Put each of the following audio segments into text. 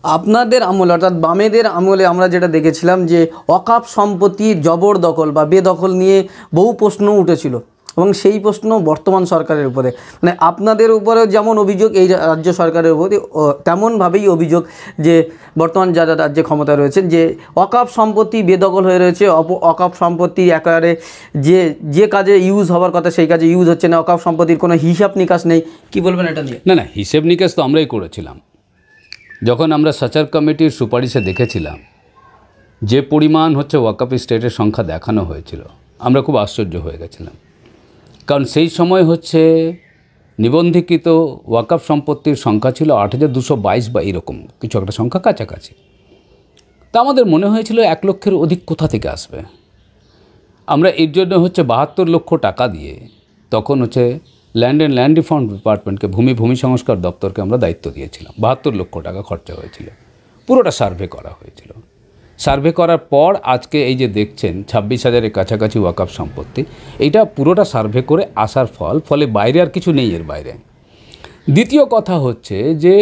আপনাদের আমলে অর্থাৎ বামেদের আমলে আমরা যেটা দেখেছিলাম যে ওয়াকফ সম্পত্তির জবরদখল বা বেদখল নিয়ে বহু প্রশ্ন উঠেছিল এবং সেই প্রশ্ন বর্তমান সরকারের উপরে, মানে আপনাদের উপরেও যেমন অভিযোগ এই রাজ্য সরকারের উপরে তেমনভাবেই অভিযোগ যে বর্তমান যারা রাজ্যে ক্ষমতা রয়েছেন যে ওয়াকফ সম্পত্তি বেদখল হয়ে রয়েছে, ওয়াকফ সম্পত্তি একেবারে যে কাজে ইউজ হওয়ার কথা সেই কাজে ইউজ হচ্ছে না, ওয়াকফ সম্পত্তির কোনো হিসাব নিকাশ নেই। কি বলবেন এটা নিয়ে? না, হিসেব নিকাশ তো আমরাই করেছিলাম। যখন আমরা সাচার কমিটির সুপারিশে দেখেছিলাম যে পরিমাণ হচ্ছে ওয়াকফ স্টেটের সংখ্যা দেখানো হয়েছিল, আমরা খুব আশ্চর্য হয়ে গেছিলাম। কারণ সেই সময় হচ্ছে নিবন্ধিকৃত ওয়াকফ সম্পত্তির সংখ্যা ছিল ৮,২২২ বা এরকম কিছু একটা সংখ্যা কাছাকাছি। তা আমাদের মনে হয়েছিল ১ লক্ষের অধিক কোথা থেকে আসবে। আমরা এর জন্য হচ্ছে ৭২ লক্ষ টাকা দিয়ে তখন হচ্ছে ল্যান্ড অ্যান্ড ল্যান্ড রিফর্ম ডিপার্টমেন্টকে ভূমি সংস্কার দপ্তরকে আমরা দায়িত্ব দিয়েছিলাম। ৭২ লক্ষ টাকা খরচা হয়েছিল, পুরোটা সার্ভে করা হয়েছিল। সার্ভে করার পর আজকে এই যে দেখছেন ২৬,০০০-এর কাছাকাছি ওয়াকফ সম্পত্তি, এইটা পুরোটা সার্ভে করে আসার ফলে বাইরে আর কিছু নেই এর বাইরে। দ্বিতীয় কথা হচ্ছে যে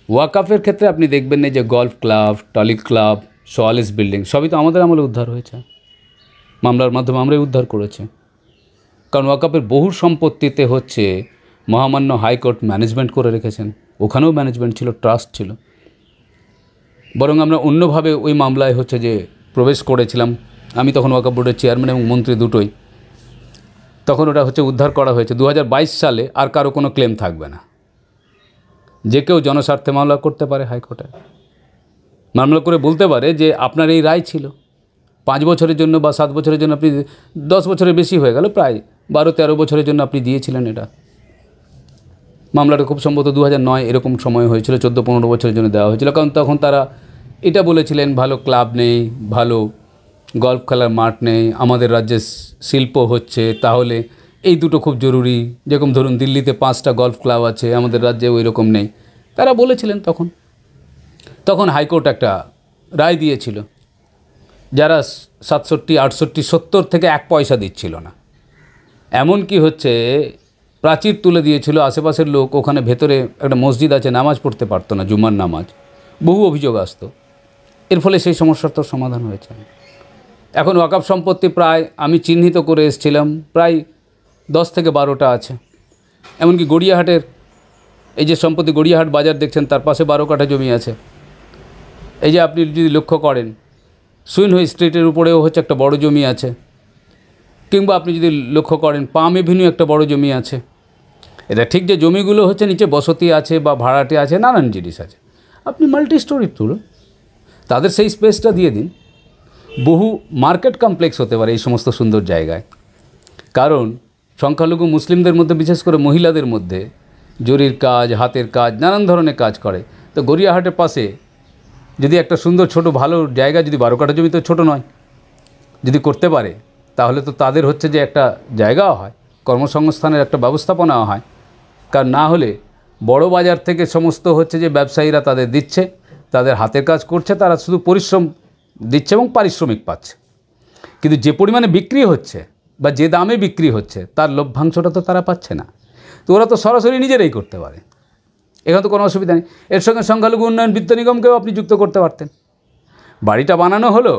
ওয়াকফের ক্ষেত্রে আপনি দেখবেন না যে গলফ ক্লাব, টলি ক্লাব, সোয়ালিস বিল্ডিং সবই তো আমাদের আমলে উদ্ধার হয়েছে, মামলার মাধ্যমে আমরাই উদ্ধার করেছি। কারণ ওয়াকফের বহু সম্পত্তিতে হচ্ছে মহামান্য হাইকোর্ট ম্যানেজমেন্ট করে রেখেছেন, ওখানেও ম্যানেজমেন্ট ছিল, ট্রাস্ট ছিল। বরং আমরা অন্যভাবে ওই মামলায় হচ্ছে যে প্রবেশ করেছিলাম। আমি তখন ওয়াকফ বোর্ডের চেয়ারম্যান এবং মন্ত্রী দুটোই। তখন ওটা হচ্ছে উদ্ধার করা হয়েছে। ২০২২ সালে আর কারো কোনো ক্লেম থাকবে না, যে কেউ জনস্বার্থে মামলা করতে পারে হাইকোর্টে, মামলা করে বলতে পারে যে আপনার এই রায় ছিল ৫ বছরের জন্য বা ৭ বছরের জন্য, আপনি ১০ বছরের বেশি হয়ে গেল, প্রায় ১২-১৩ বছরের জন্য আপনি দিয়েছিলেন এটা। মামলাটা খুব সম্ভবত ২০০৯ এরকম সময় হয়েছিল, ১৪-১৫ বছরের জন্য দেওয়া হয়েছিল। কারণ তখন তারা এটা বলেছিলেন ভালো ক্লাব নেই, ভালো গল্ফ খেলার মাঠ নেই, আমাদের রাজ্যে শিল্প হচ্ছে, তাহলে এই দুটো খুব জরুরি। যেরকম ধরুন দিল্লিতে 5টা গল্ফ ক্লাব আছে, আমাদের রাজ্যে ওই রকম নেই, তারা বলেছিলেন। তখন হাইকোর্ট একটা রায় দিয়েছিল, যারা 67, 68, 70 থেকে 1 পয়সা দিচ্ছিল না, এমনকি হচ্ছে প্রাচীর তুলে দিয়েছিল। আশেপাশের লোক ওখানে ভেতরে একটা মসজিদ আছে, নামাজ পড়তে পারতো না, জুমার নামাজ। বহু অভিযোগ আসতো, এর ফলে সেই সমস্যার তো সমাধান হয়েছে। এখন ওয়াকফ সম্পত্তি প্রায় আমি চিহ্নিত করে এসেছিলাম, প্রায় 10 থেকে 12টা আছে। এমনকি গড়িয়াহাটের এই যে সম্পত্তি, গড়িয়াহাট বাজার দেখছেন, তার পাশে 12 কাঠা জমি আছে। এই যে আপনি যদি লক্ষ্য করেন সুইনহুই স্ট্রিটের উপরেও হচ্ছে একটা বড় জমি আছে, কিংবা আপনি যদি লক্ষ্য করেন পাম এভিনিউ একটা বড় জমি আছে। এটা ঠিক যে জমিগুলো হচ্ছে নিচে বসতি আছে বা ভাড়াটে আছে, নানান জিনিস আছে, আপনি মাল্টি স্টোরি তুলুন, তাদের সেই স্পেসটা দিয়ে দিন। বহু মার্কেট কমপ্লেক্স হতে পারে এই সমস্ত সুন্দর জায়গায়। কারণ সংখ্যালঘু মুসলিমদের মধ্যে, বিশেষ করে মহিলাদের মধ্যে জরির কাজ, হাতের কাজ, নানান ধরনের কাজ করে। তো গড়িয়াহাটের পাশে যদি একটা সুন্দর ছোট ভালো জায়গা, যদি 12 কাঠা জমি তো ছোটো নয়, যদি করতে পারে, তাহলে তো তাদের হচ্ছে যে একটা জায়গাও হয়, কর্মসংস্থানের একটা ব্যবস্থাপনাও হয়। কারণ না হলে বড় বাজার থেকে সমস্ত হচ্ছে যে ব্যবসায়ীরা তাদের দিচ্ছে, তাদের হাতের কাজ করছে, তারা শুধু পরিশ্রম দিচ্ছে এবং পারিশ্রমিক পাচ্ছে, কিন্তু যে পরিমাণে বিক্রি হচ্ছে বা যে দামে বিক্রি হচ্ছে তার লভ্যাংশটা তো তারা পাচ্ছে না। তো ওরা তো সরাসরি নিজেরাই করতে পারে, এখানে তো কোনো অসুবিধা নেই। এর সঙ্গে সংখ্যালঘু উন্নয়ন বিত্ত নিগমকেও আপনি যুক্ত করতে পারতেন। বাড়িটা বানানো হলো,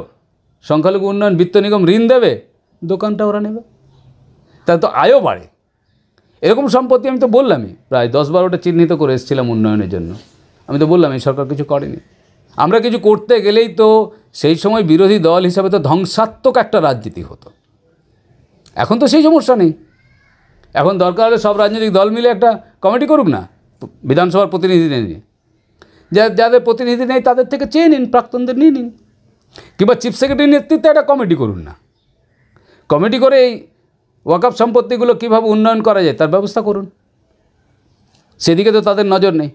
সংখ্যালঘু উন্নয়ন বিত্ত নিগম ঋণ দেবে, দোকানটা ওরা নেবে, তাহলে তো আয়ও বাড়ে। এরকম সম্পত্তি আমি তো বললামই প্রায় 10-12টা চিহ্নিত করে এসেছিলাম উন্নয়নের জন্য। আমি তো বললাম এই সরকার কিছু করেনি। আমরা কিছু করতে গেলেই তো সেই সময় বিরোধী দল হিসাবে তো ধ্বংসাত্মক একটা রাজনীতি হতো। এখন তো সেই সমস্যা নেই। এখন দরকার হলে সব রাজনৈতিক দল মিলে একটা কমিটি করুক না, বিধানসভার প্রতিনিধিদের নিয়ে, যাদের প্রতিনিধি নেই তাদের থেকে চেয়ে নিন, প্রাক্তনদের নিয়ে নিন, কিংবা চিফ সেক্রেটারির নেতৃত্বে একটা কমিটি করুন না, কমিটি করে এই ওয়াকফ সম্পত্তিগুলো কীভাবে উন্নয়ন করা যায় তার ব্যবস্থা করুন। সেদিকে তো তাদের নজর নেই।